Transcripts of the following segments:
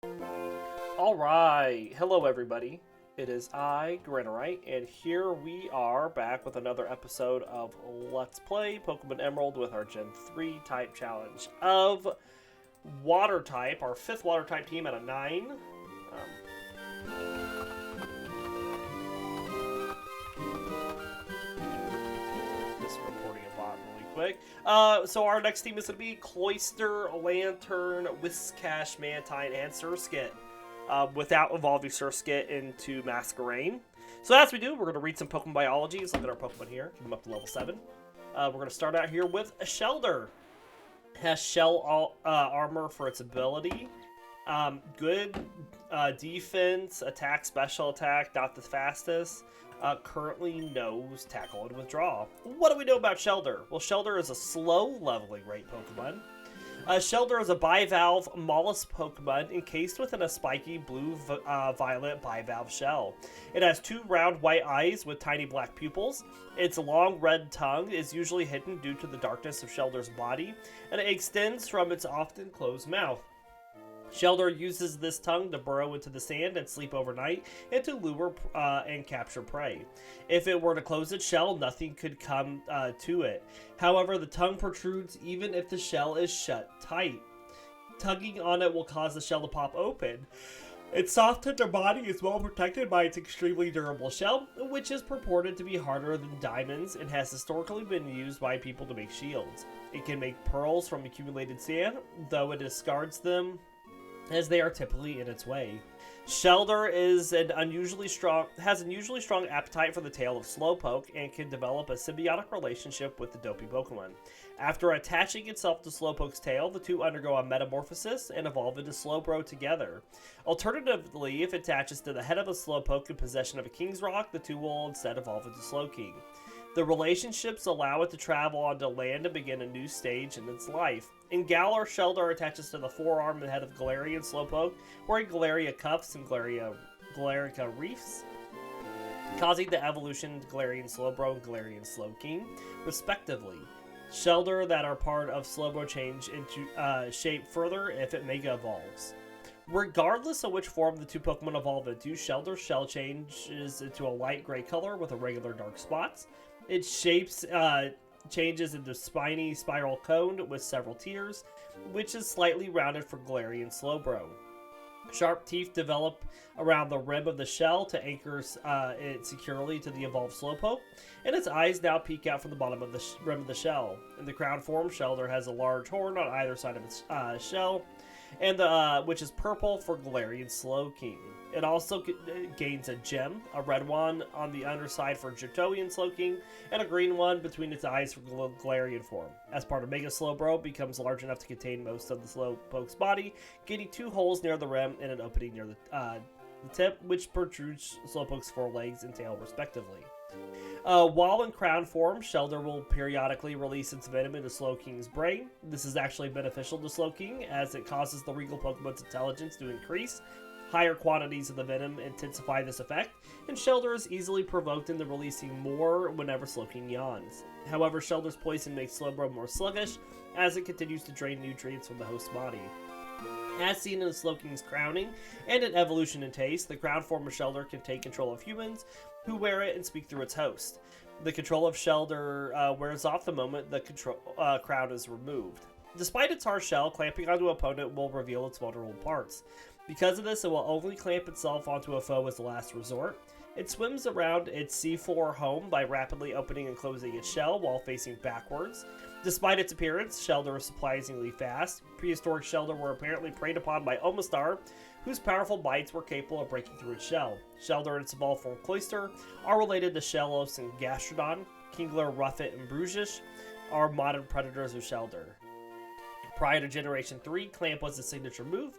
Alright, hello everybody. It is I, Granorite, and here we are back with another episode of Let's Play Pokemon Emerald with our Gen 3 type challenge of Water type, our 5th Water type team out of 9. Just reporting a bot really quick. So our next team is going to be Cloyster, Lantern, Whiscash, Mantine, and Surskit. Without evolving Surskit into Masquerain. So as we do, we're going to read some Pokemon biologies. Look at our Pokemon here. Keep them up to level 7. We're going to start out here with a Shellder. It has shell armor for its ability. Good defense, attack, special attack, not the fastest. Currently knows Tackle and Withdraw. What do we know about Shellder? Well, Shellder is a slow leveling rate Pokemon. Shellder is a bivalve mollusk Pokemon encased within a spiky blue-violet bivalve shell. It has 2 round white eyes with tiny black pupils. Its long red tongue is usually hidden due to the darkness of Shellder's body, and it extends from its often closed mouth. Shellder uses this tongue to burrow into the sand and sleep overnight, and to lure and capture prey. If it were to close its shell, nothing could come to it. However, the tongue protrudes even if the shell is shut tight. Tugging on it will cause the shell to pop open. Its soft, tender body is well protected by its extremely durable shell, which is purported to be harder than diamonds and has historically been used by people to make shields. It can make pearls from accumulated sand, though it discards them as they are typically in its way. Shellder has an unusually strong appetite for the tail of Slowpoke and can develop a symbiotic relationship with the dopey Pokemon. After attaching itself to Slowpoke's tail, the two undergo a metamorphosis and evolve into Slowbro together. Alternatively, if it attaches to the head of a Slowpoke in possession of a King's Rock, the two will instead evolve into Slowking. The relationships allow it to travel onto land and begin a new stage in its life. In Galar, Shellder attaches to the forearm and head of Galarian Slowpoke, wearing Galaria cuffs and Galarica reefs, causing the evolution to Galarian Slowbro and Galarian Slowking, respectively. Shellder that are part of Slowbro change into shape further if it Mega Evolves. Regardless of which form the two Pokemon evolve into, Shellder's shell changes into a light gray color with irregular dark spots. Its shapes changes into spiny spiral cone with several tiers, which is slightly rounded for Galarian Slowbro. Sharp teeth develop around the rim of the shell to anchor it securely to the evolved Slowpoke, and its eyes now peek out from the bottom of the rim of the shell. In the crown form, Shellder has a large horn on either side of its shell, and which is purple for Galarian Slowking. It also gains a gem, a red one on the underside for Johtoian Slowking, and a green one between its eyes for Galarian form. As part of Mega Slowbro, it becomes large enough to contain most of the Slowpoke's body, gaining 2 holes near the rim and an opening near the tip, which protrudes Slowpoke's forelegs and tail respectively. While in crown form, Shellder will periodically release its venom into Slowking's brain. This is actually beneficial to Slowking, as it causes the regal Pokemon's intelligence to increase. Higher quantities of the venom intensify this effect, and Shellder is easily provoked into releasing more whenever Slowking yawns. However, Shellder's poison makes Slowbro more sluggish, as it continues to drain nutrients from the host's body. As seen in Slowking's crowning and in evolution and taste, the crown form of Shellder can take control of humans who wear it and speak through its host. The control of Shellder wears off the moment the crown is removed. Despite its harsh shell, clamping onto an opponent will reveal its vulnerable parts. Because of this, it will only clamp itself onto a foe as a last resort. It swims around its seafloor home by rapidly opening and closing its shell while facing backwards. Despite its appearance, Shellder is surprisingly fast. Prehistoric Shellder were apparently preyed upon by Omastar, whose powerful bites were capable of breaking through its shell. Shellder and its evolved form Cloyster are related to Shellos and Gastrodon. Kingler, Ruffet, and Brugish are modern predators of Shellder. Prior to Generation 3, Clamp was its signature move.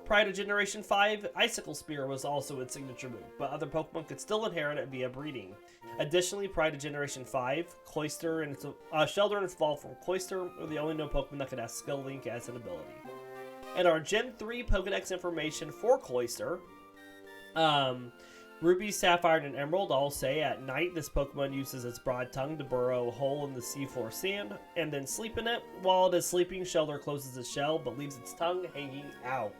Prior to Generation 5, Icicle Spear was also its signature move, but other Pokemon could still inherit it via breeding. Additionally, prior to Generation 5, Cloyster and Shellder and its evolved form Cloyster were the only known Pokemon that could have Skill Link as an ability. And our Gen 3 Pokedex information for Cloyster, Ruby, Sapphire, and Emerald all say at night this Pokemon uses its broad tongue to burrow a hole in the seafloor sand and then sleep in it. While it is sleeping, Shellder closes its shell but leaves its tongue hanging out.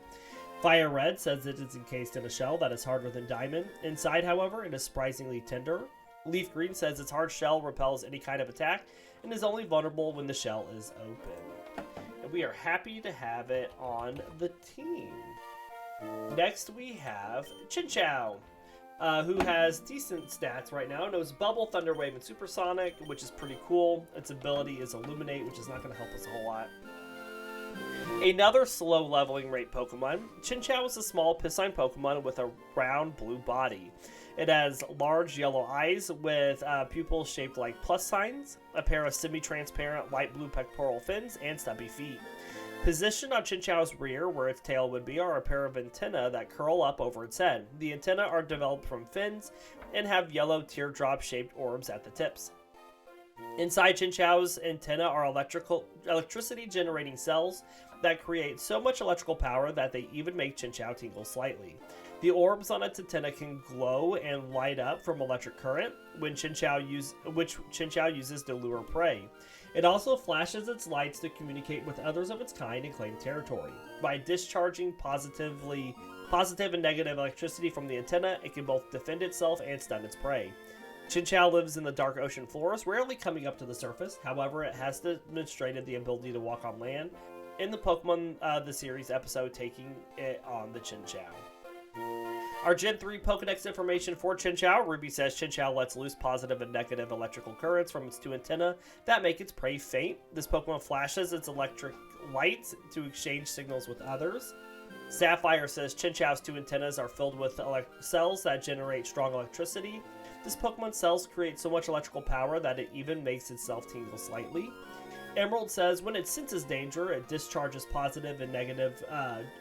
Fire Red says it is encased in a shell that is harder than diamond. Inside, however, it is surprisingly tender. Leaf Green says its hard shell repels any kind of attack and is only vulnerable when the shell is open. And we are happy to have it on the team. Next we have Chinchou, who has decent stats right now. It knows Bubble, Thunder Wave, and Supersonic, which is pretty cool. Its ability is Illuminate, which is not going to help us a whole lot. Another slow leveling rate Pokemon. Chinchou is a small piscine Pokemon with a round blue body. It has large yellow eyes with pupils shaped like plus signs, a pair of semi-transparent light blue pectoral fins, and stubby feet. Positioned on Chinchou's rear, where its tail would be, are a pair of antennae that curl up over its head. The antennae are developed from fins and have yellow teardrop-shaped orbs at the tips. Inside Chinchou's antennae are electricity-generating cells that create so much electrical power that they even make Chinchou tingle slightly. The orbs on its antenna can glow and light up from electric current, which Chinchou uses to lure prey. It also flashes its lights to communicate with others of its kind and claim territory. By discharging positive and negative electricity from the antenna, it can both defend itself and stun its prey. Chinchou lives in the dark ocean floors, rarely coming up to the surface. However, it has demonstrated the ability to walk on land in the Pokemon the Series episode taking it on the Chinchou. Our Gen 3 Pokedex information for Chinchou. Ruby says Chinchou lets loose positive and negative electrical currents from its two antennae that make its prey faint. This Pokemon flashes its electric lights to exchange signals with others. Sapphire says Chinchou's two antennas are filled with cells that generate strong electricity. This Pokemon's cells create so much electrical power that it even makes itself tingle slightly. Emerald says when it senses danger, it discharges positive and negative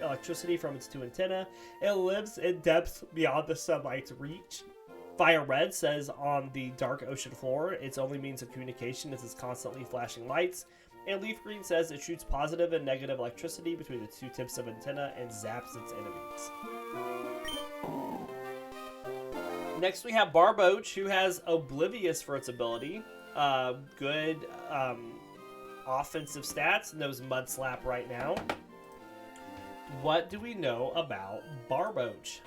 electricity from its two antennae. It lives in depths beyond the sunlight's reach. Fire Red says on the dark ocean floor, its only means of communication is its constantly flashing lights. And Leaf Green says it shoots positive and negative electricity between the two tips of antenna and zaps its enemies. Next we have Barboach, who has Oblivious for its ability. Good offensive stats, knows Mud Slap right now. What do we know about Barboach?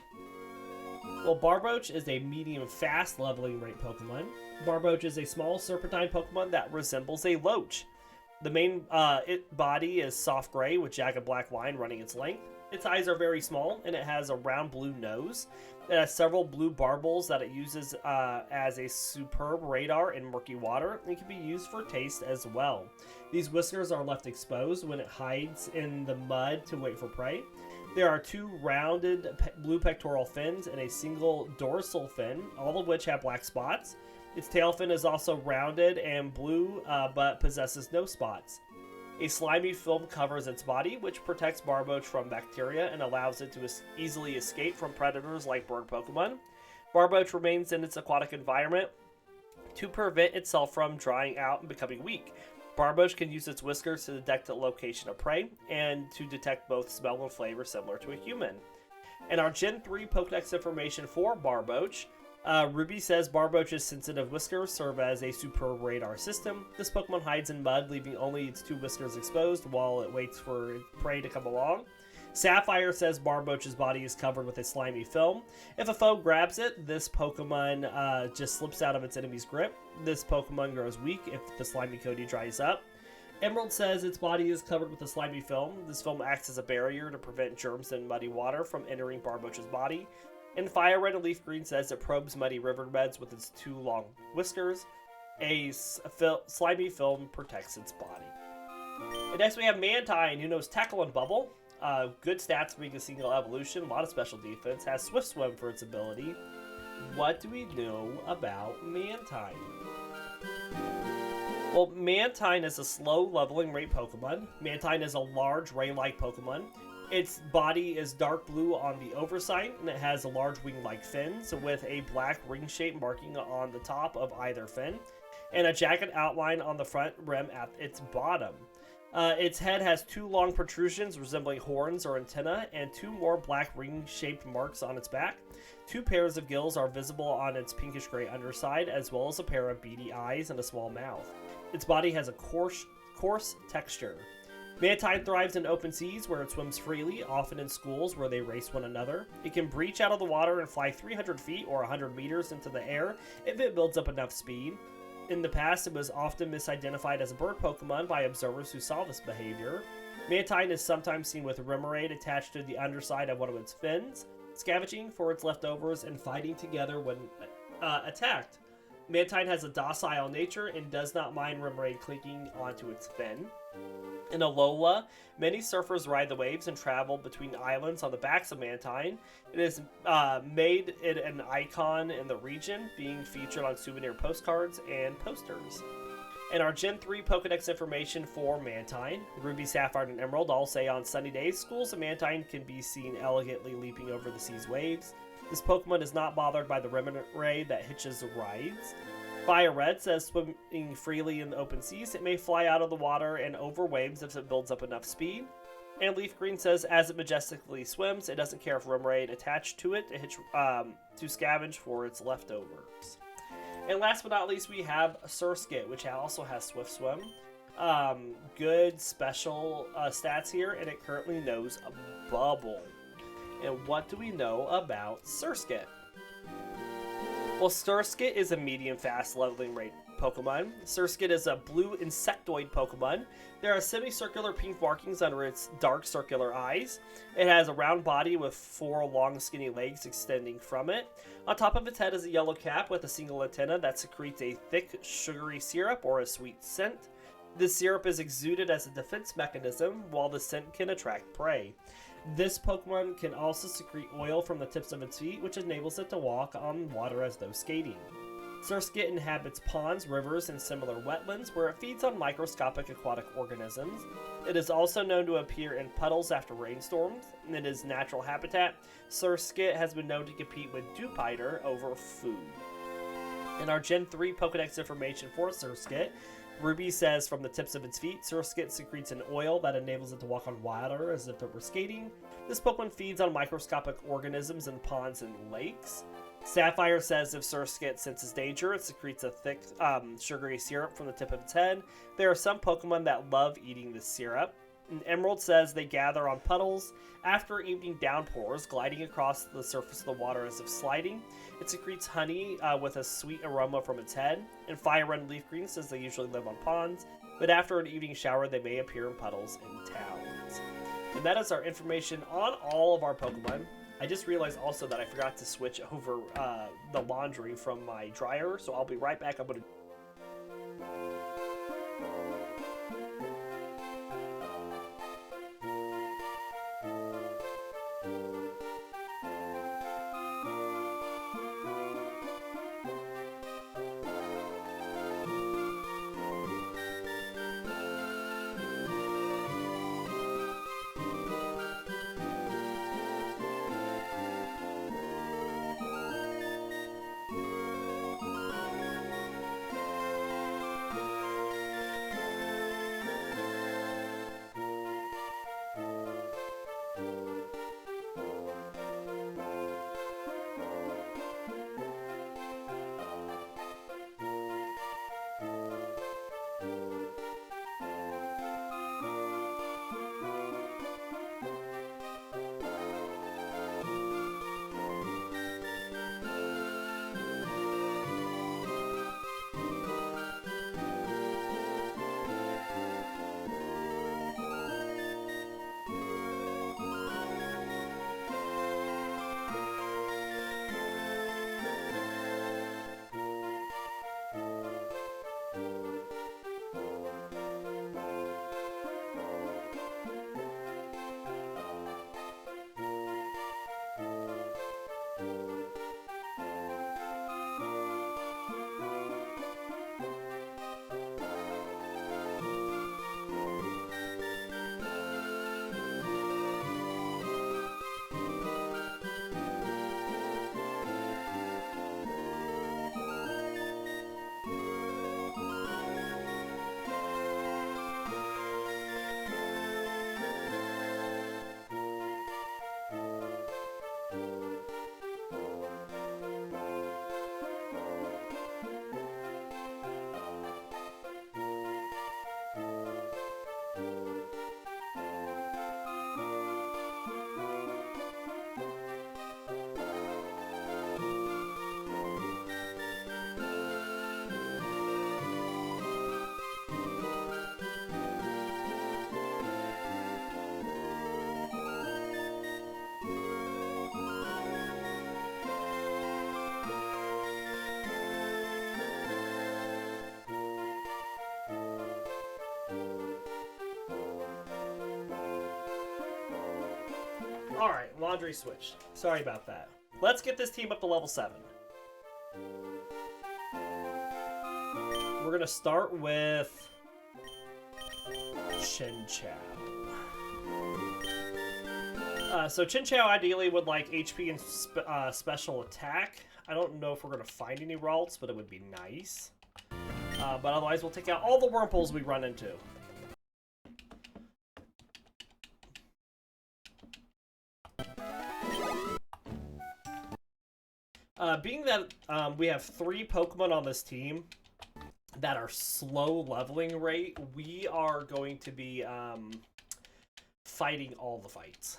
Well, Barboach is a medium fast leveling rate Pokemon. Barboach is a small serpentine Pokemon that resembles a Loach. The main body is soft gray with jagged black line running its length. Its eyes are very small, and it has a round blue nose. It has several blue barbels that it uses as a superb radar in murky water, and can be used for taste as well. These whiskers are left exposed when it hides in the mud to wait for prey. There are two rounded blue pectoral fins and a single dorsal fin, all of which have black spots. Its tail fin is also rounded and blue, but possesses no spots. A slimy film covers its body, which protects Barboach from bacteria and allows it to easily escape from predators like bird Pokemon. Barboach remains in its aquatic environment to prevent itself from drying out and becoming weak. Barboach can use its whiskers to detect the location of prey and to detect both smell and flavor similar to a human. And our Gen 3 Pokedex information for Barboach. Ruby says Barboach's sensitive whiskers serve as a superb radar system. This Pokemon hides in mud, leaving only its two whiskers exposed while it waits for prey to come along. Sapphire says Barboach's body is covered with a slimy film. If a foe grabs it, this Pokemon just slips out of its enemy's grip. This Pokemon grows weak if the slimy coating dries up. Emerald says its body is covered with a slimy film. This film acts as a barrier to prevent germs and muddy water from entering Barboach's body. And Fire Red and Leaf Green says it probes muddy riverbeds with its two long whiskers. A slimy film protects its body. And next we have Mantine, who knows Tackle and Bubble. Good stats being a single evolution, a lot of special defense, has Swift Swim for its ability. What do we know about Mantine? Well, Mantine is a slow leveling rate Pokemon. Mantine is a large ray-like Pokemon. Its body is dark blue on the oversight, and it has large wing-like fins with a black ring-shaped marking on the top of either fin, and a jagged outline on the front rim at its bottom. Its head has two long protrusions resembling horns or antennae, and two more black ring-shaped marks on its back. Two pairs of gills are visible on its pinkish-gray underside, as well as a pair of beady eyes and a small mouth. Its body has a coarse texture. Mantine thrives in open seas where it swims freely, often in schools where they race one another. It can breach out of the water and fly 300 feet or 100 meters into the air if it builds up enough speed. In the past, it was often misidentified as a bird Pokemon by observers who saw this behavior. Mantine is sometimes seen with Remoraid attached to the underside of one of its fins, scavenging for its leftovers and fighting together when attacked. Mantine has a docile nature and does not mind Remoraid clinking onto its fin. In Alola, many surfers ride the waves and travel between islands on the backs of Mantine. It has made it an icon in the region, being featured on souvenir postcards and posters. And our Gen 3 Pokedex information for Mantine. Ruby, Sapphire, and Emerald all say on sunny days, schools of Mantine can be seen elegantly leaping over the sea's waves. This Pokemon is not bothered by the Remoraid that hitches rides. Fire Red says swimming freely in the open seas, it may fly out of the water and over waves if it builds up enough speed. And Leaf Green says as it majestically swims, it doesn't care if Remoraid attached to it to scavenge for its leftovers. And last but not least, we have Surskit, which also has Swift Swim. Good special stats here, and it currently knows a Bubble. And what do we know about Surskit? Well, Surskit is a medium fast leveling rate Pokemon. Surskit is a blue insectoid Pokemon. There are semicircular pink markings under its dark circular eyes. It has a round body with 4 long skinny legs extending from it. On top of its head is a yellow cap with a single antenna that secretes a thick sugary syrup or a sweet scent. This syrup is exuded as a defense mechanism, while the scent can attract prey. This Pokemon can also secrete oil from the tips of its feet, which enables it to walk on water as though skating. Surskit inhabits ponds, rivers, and similar wetlands, where it feeds on microscopic aquatic organisms. It is also known to appear in puddles after rainstorms. In its natural habitat, Surskit has been known to compete with Dewpider over food. In our Gen 3 Pokedex information for Surskit, Ruby says from the tips of its feet, Surskit secretes an oil that enables it to walk on water as if it were skating. This Pokemon feeds on microscopic organisms in ponds and lakes. Sapphire says if Surskit senses danger, it secretes a thick, sugary syrup from the tip of its head. There are some Pokemon that love eating this syrup. And Emerald says they gather on puddles after evening downpours, gliding across the surface of the water as if sliding. It secretes honey with a sweet aroma from its head. And Fire Red and Leaf Green says they usually live on ponds, but after an evening shower they may appear in puddles in towns. And that is our information on all of our Pokemon. I just realized also that I forgot to switch over the laundry from my dryer, so I'll be right back. I'm going to... Alright, laundry switched. Sorry about that. Let's get this team up to level 7. We're gonna start with Chinchou. So Chinchou ideally would like HP and special attack. I don't know if we're gonna find any Ralts, but it would be nice. But otherwise, we'll take out all the Wurmples we run into. Being that we have 3 Pokemon on this team that are slow leveling rate, we are going to be fighting all the fights.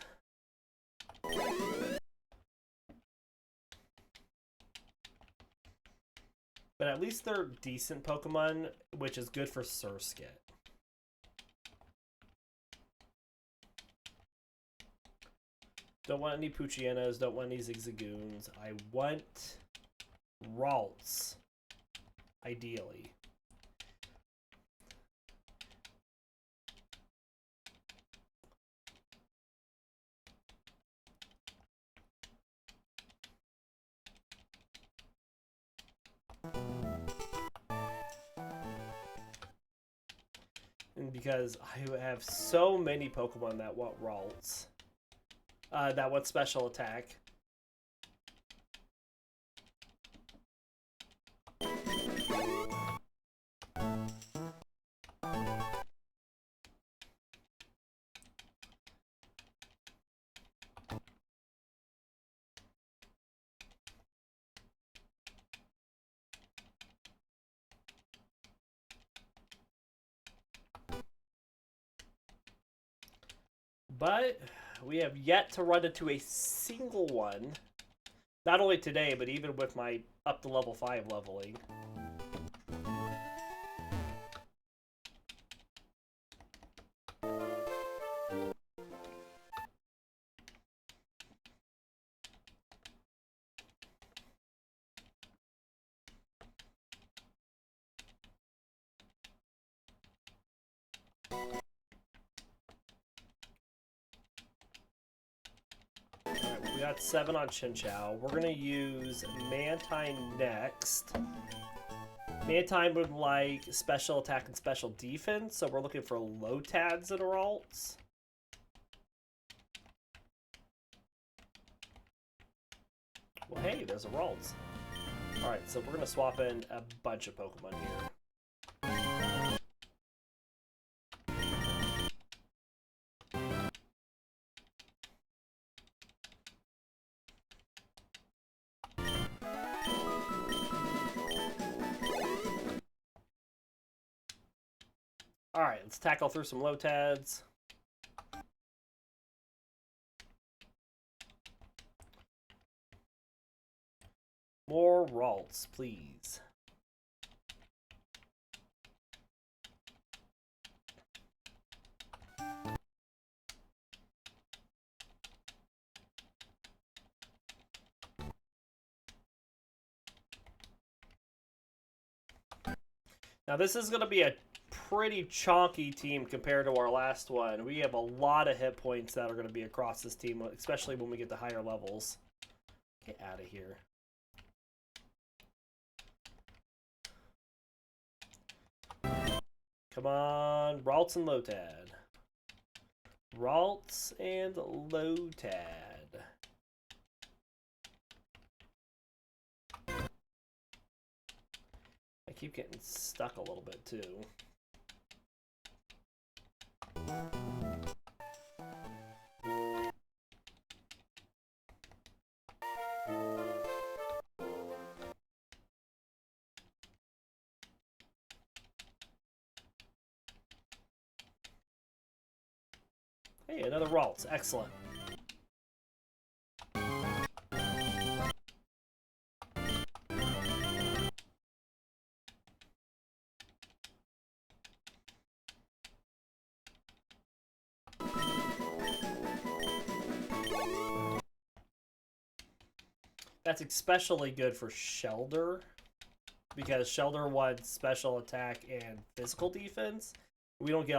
But at least they're decent Pokemon, which is good for Surskit. Don't want any Poochyena, don't want any Zigzagoons. I want Ralts, ideally. And because I have so many Pokemon that want Ralts. That want special attack. But we have yet to run into a single one. Not only today, but even with my up to level 5 leveling. We got 7 on Chinchou. We're going to use Mantine next. Mantine would like special attack and special defense, so we're looking for Lotads and Ralts. Well, hey, there's a Ralts. Alright, so we're going to swap in a bunch of Pokemon here. Alright, let's tackle through some Lotads. More Ralts, please. Now this is going to be a pretty chonky team compared to our last one. We have a lot of hit points that are going to be across this team, especially when we get to higher levels. Get out of here. Come on, Ralts and Lotad. Ralts and Lotad. I keep getting stuck a little bit too. Hey, another Ralts. Excellent. That's especially good for Shellder, because Shellder wants special attack and physical defense. We don't get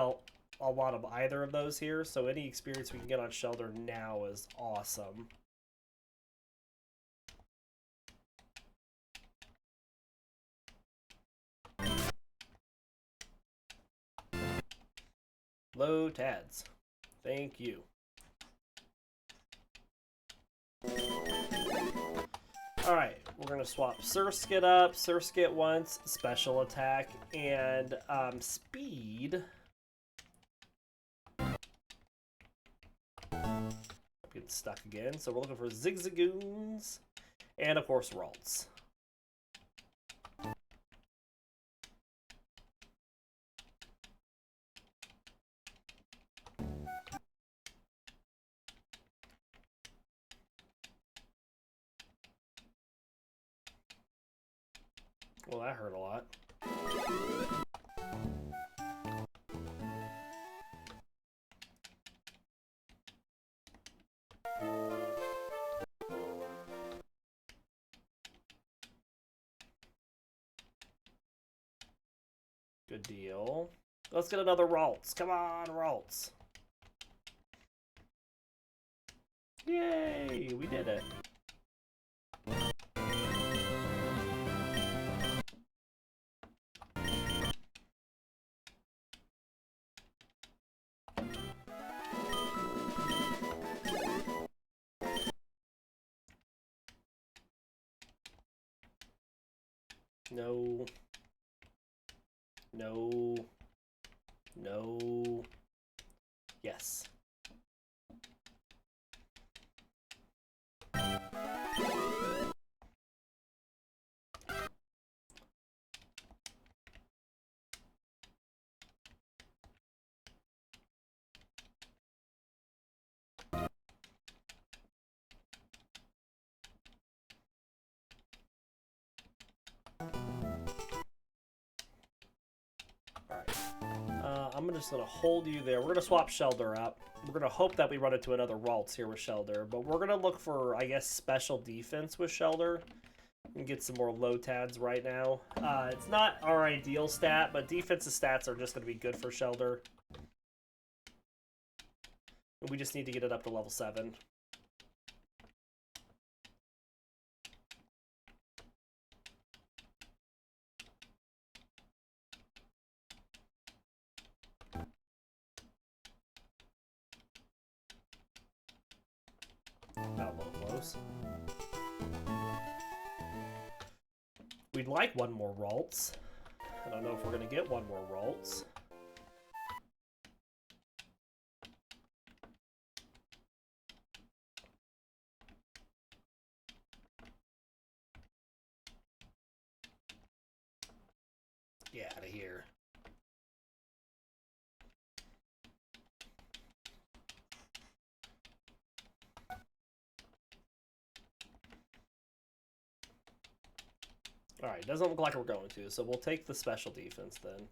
a lot of either of those here, so any experience we can get on Shellder now is awesome. Low Tads. Thank you. Alright, we're going to swap Surskit up. Surskit wants special attack and speed. Getting stuck again, so we're looking for Zigzagoons and, of course, Ralts. Well, that hurt a lot. Good deal. Let's get another Ralts. Come on, Ralts. Yay, we did it. No. No. No. Yes. I'm just going to hold you there. We're going to swap Shellder up. We're going to hope that we run into another Ralts here with Shellder, but we're going to look for, I guess, special defense with Shellder and get some more low tads right now. It's not our ideal stat, but defensive stats are just going to be good for Shellder. We just need to get it up to level 7. Not a little close. We'd like one more Ralts. I don't know if we're going to get one more Ralts. Get out of here. Alright, doesn't look like we're going to, so we'll take the special defense then.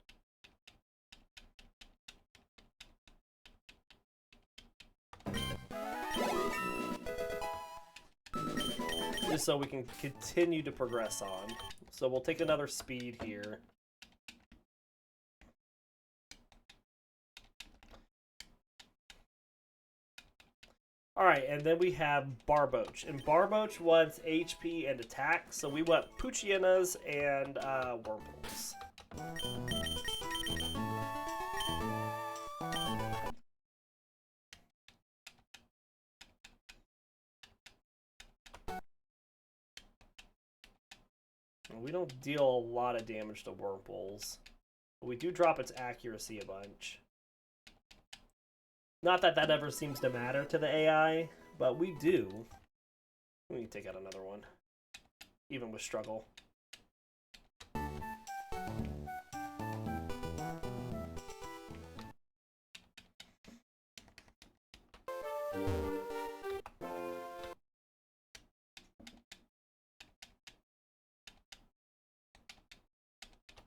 Just so we can continue to progress on. So we'll take another speed here. Alright, and then we have Barboach. And Barboach wants HP and attack, so we want Poochyenas and Wurmples. We don't deal a lot of damage to Wurmples, but we do drop its accuracy a bunch. Not that that ever seems to matter to the AI, but we do. We can take out another one, even with struggle.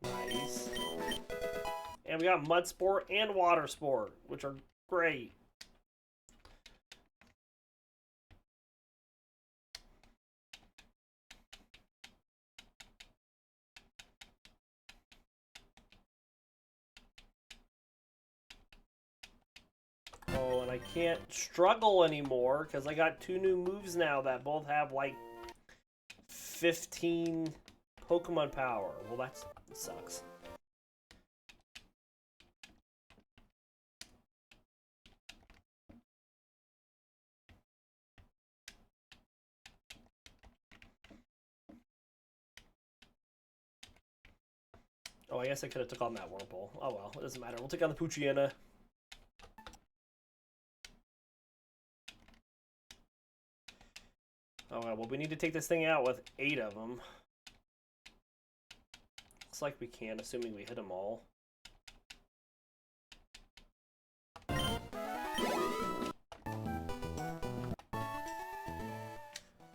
Nice. And we got Mud Sport and Water Sport, which are great. I can't struggle anymore because I got 2 new moves now that both have like 15 Pokemon power. Well, that sucks. Oh, I guess I could have took on that Wurmple. Oh well, it doesn't matter. We'll take on the Poochyena. Oh well, we need to take this thing out with 8 of them. Looks like we can, assuming we hit them all.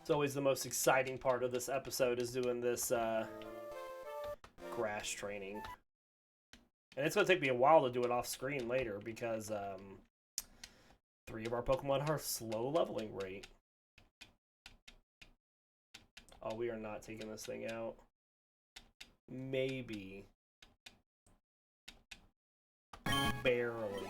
It's always the most exciting part of this episode is doing this grass training. And it's going to take me a while to do it off screen later because 3 of our Pokemon are slow leveling rate. Oh, we are not taking this thing out. Maybe. Barely.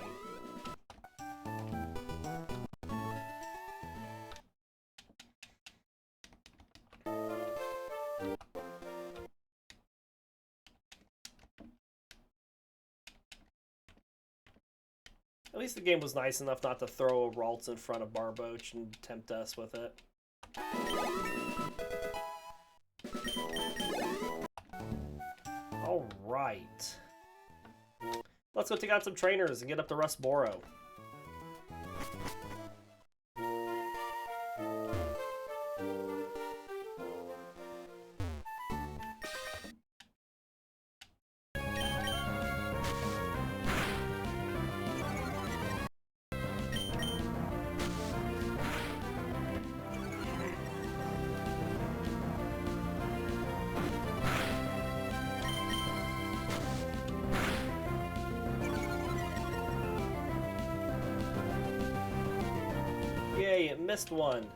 At least the game was nice enough not to throw a Ralts in front of Barboach and tempt us with it. Alright. Let's go take out some trainers and get up to Rustboro. Yay, it missed one.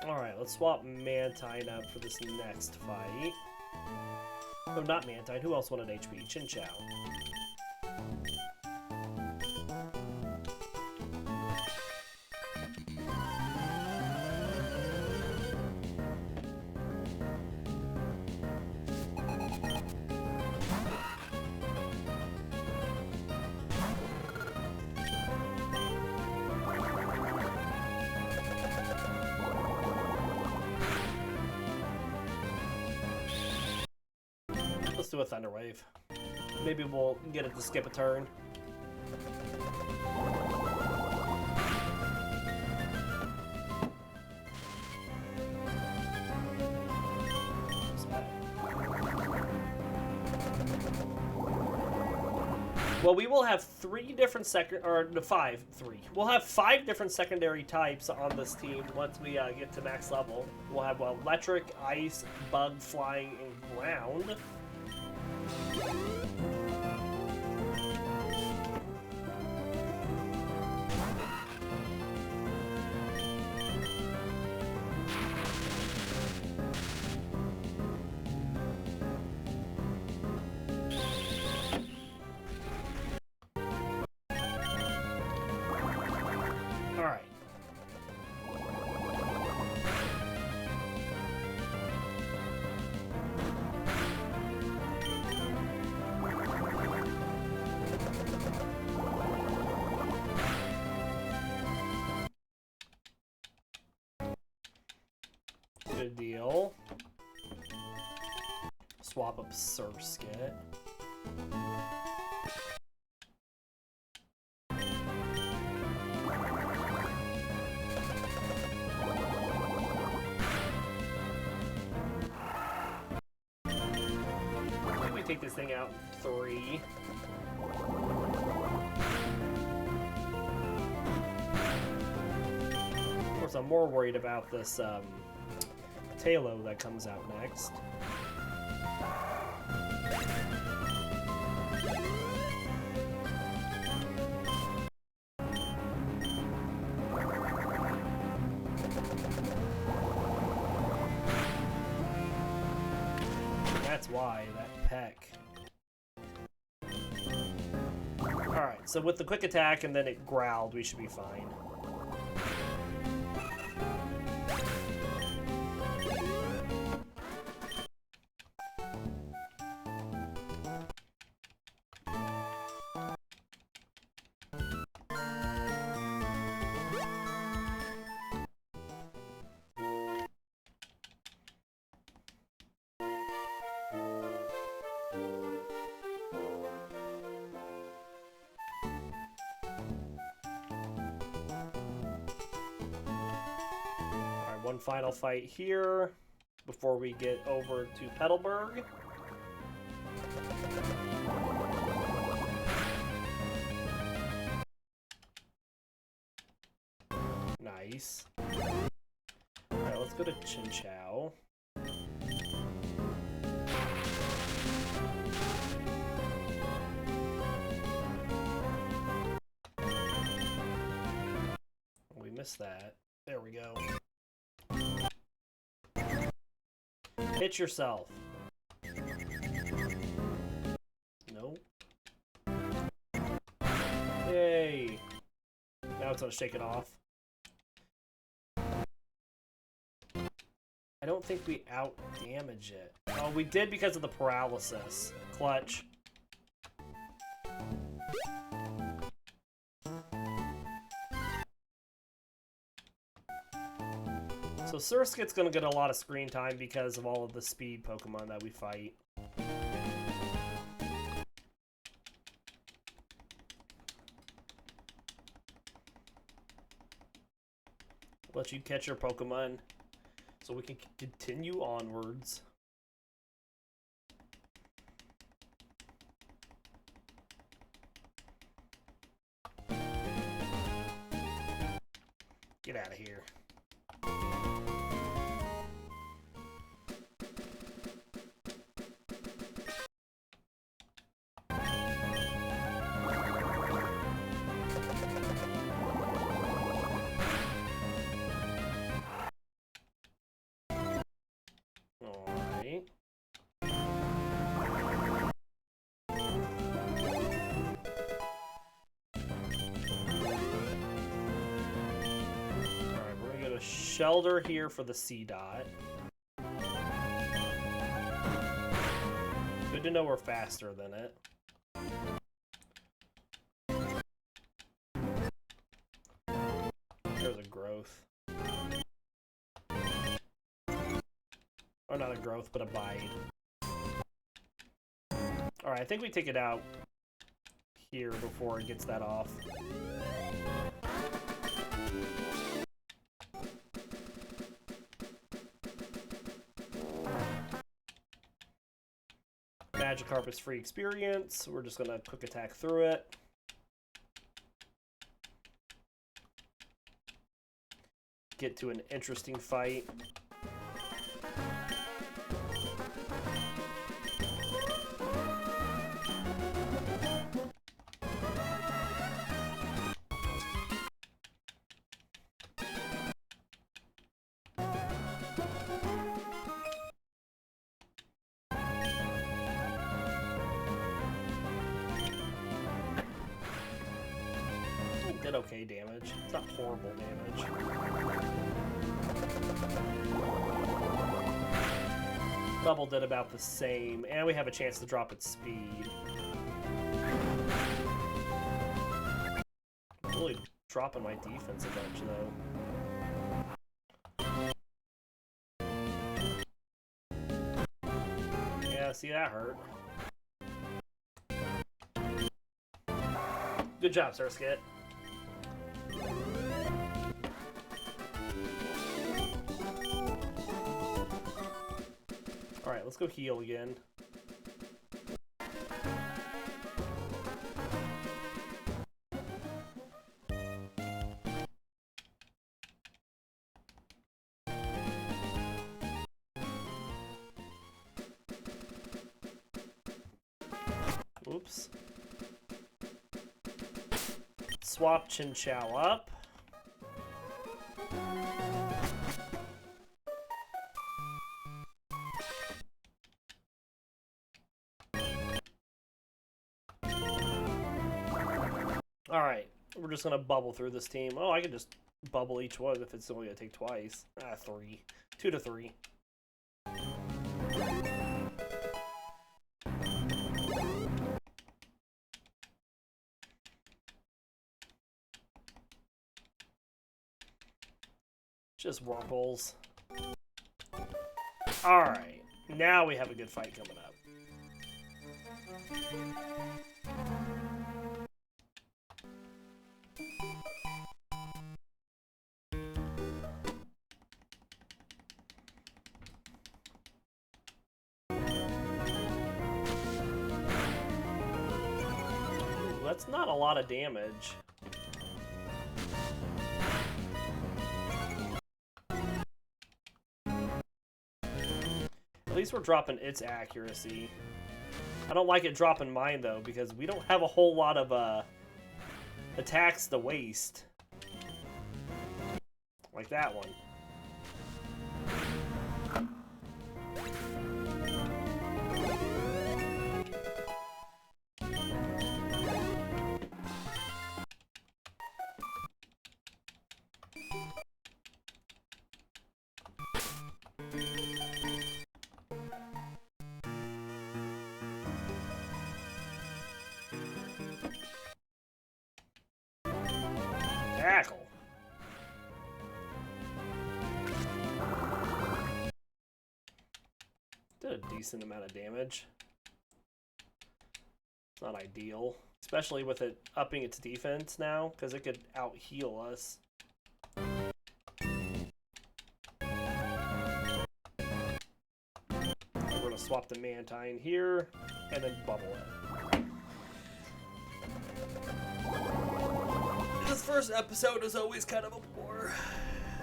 Alright, let's swap Mantine up for this next fight. Oh, not Mantine. Who else wanted HP? Chinchou. Let's do a Thunder Wave. Maybe we'll get it to skip a turn. Well, we will have 3 different We'll have 5 different secondary types on this team once we get to max level. We'll have electric, ice, bug, flying, and ground. Good deal. Swap up Surskit. I think we take this thing out in 3. Of course, I'm more worried about this Tailo that comes out next. that's why, that peck. Alright, so with the quick attack and then it growled, we should be fine. One final fight here before we get over to Petalburg. Nice. Alright, let's go to Chinchou. We missed that. There we go. Hit yourself. Nope. Yay. Now it's gonna shake it off. I don't think we out-damage it. Oh, we did because of the paralysis. Clutch. So Surskit's gonna get a lot of screen time because of all of the speed Pokemon that we fight. Let you catch your Pokemon so we can continue onwards. Get out of here. Shellder here for the C-Dot. Good to know we're faster than it. There's a growth. Or not a growth, but a bite. Alright, I think we take it out here before it gets that off. Magikarp is free experience. We're just gonna quick attack through it. Get to an interesting fight. Did okay damage. It's not horrible damage. Double did about the same, and we have a chance to drop its speed. Really dropping my defense a bunch, though. Yeah, see, that hurt. Good job, Surskit. Alright, let's go heal again. Oops. Swap Chinchou up. Alright, we're just gonna bubble through this team. Oh, I can just bubble each one if it's only gonna take twice. 3. 2 to 3. Just Wurmples. Alright, now we have a good fight coming up. Ooh, that's not a lot of damage. At least we're dropping its accuracy. I don't like it dropping mine, though, because we don't have a whole lot of attacks to waste. Like that one. Tackle. Did a decent amount of damage. It's not ideal, especially with it upping its defense now, because it could out-heal us. We're going to swap the Mantine here, and then bubble it. This first episode is always kind of a bore.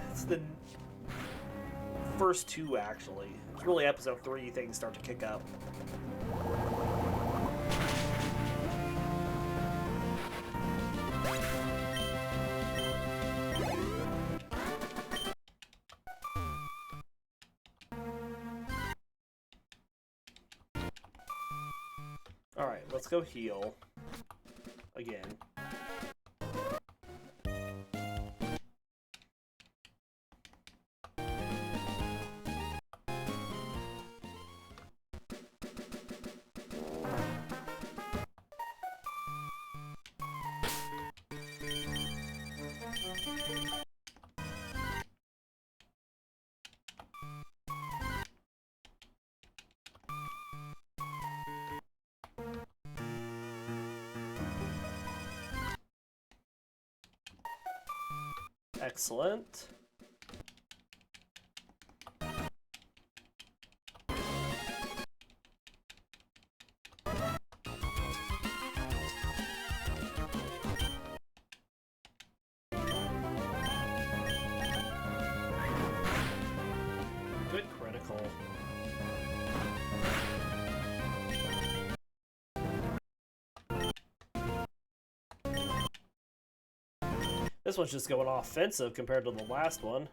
It's the first 2, actually. It's really episode 3 things start to kick up. Alright, let's go heal. Again. Excellent. Good critical. This one's just going offensive compared to the last one.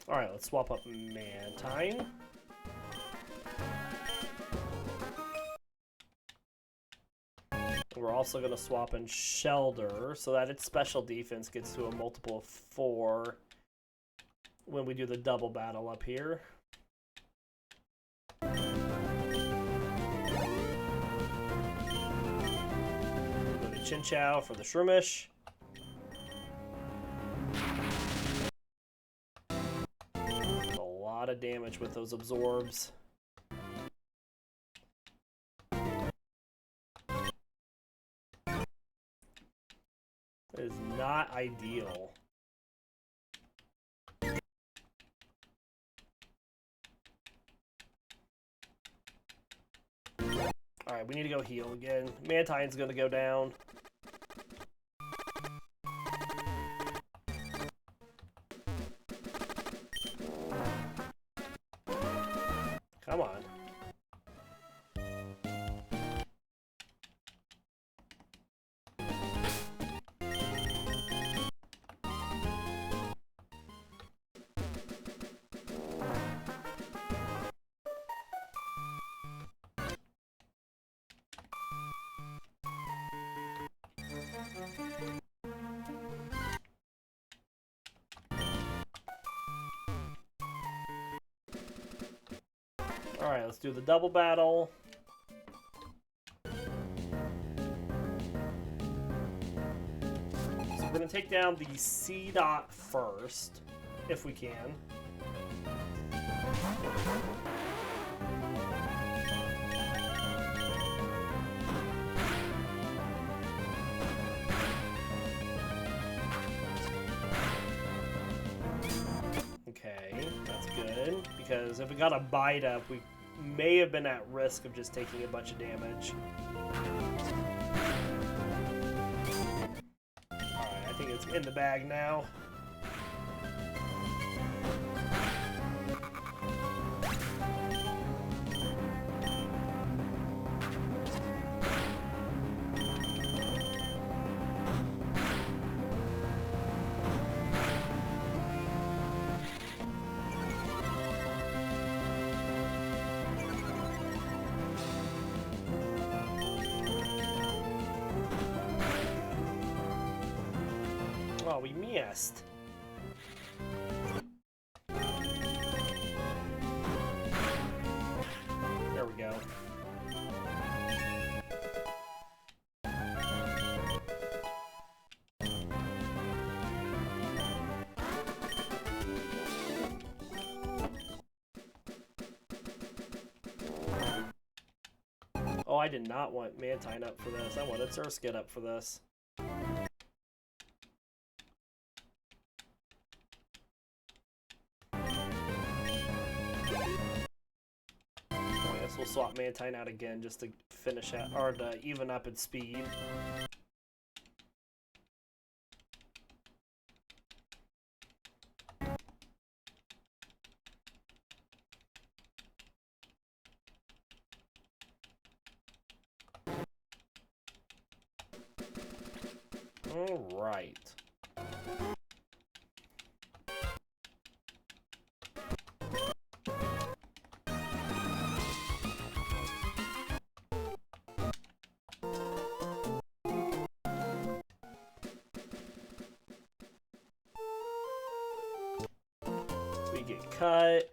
Alright, let's swap up Mantine. We're also going to swap in Shellder so that its special defense gets to a multiple of 4 when we do the double battle up here. Go to Chinchou for the Shroomish. A lot of damage with those absorbs. It is not ideal. Alright, we need to go heal again. Mantine's gonna go down. Come on. Alright, let's do the double battle. So we're going to take down the C-Dot first, if we can. Okay, that's good, because if we got a bite up, we may have been at risk of just taking a bunch of damage. Alright, I think it's in the bag now. Oh, we missed. There we go. Oh, I did not want Mantine up for this. I wanted Surskit up for this. We'll swap Mantine out again just to finish out, or to even up its speed. All right. We get cut.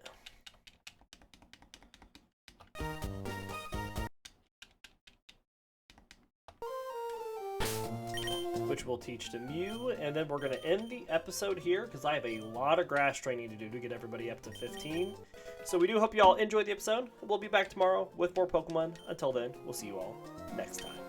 Which we'll teach to Mew, and then we're going to end the episode here because I have a lot of grass training to do to get everybody up to 15. So we do hope you all enjoyed the episode. We'll be back tomorrow with more Pokemon. Until then, we'll see you all next time.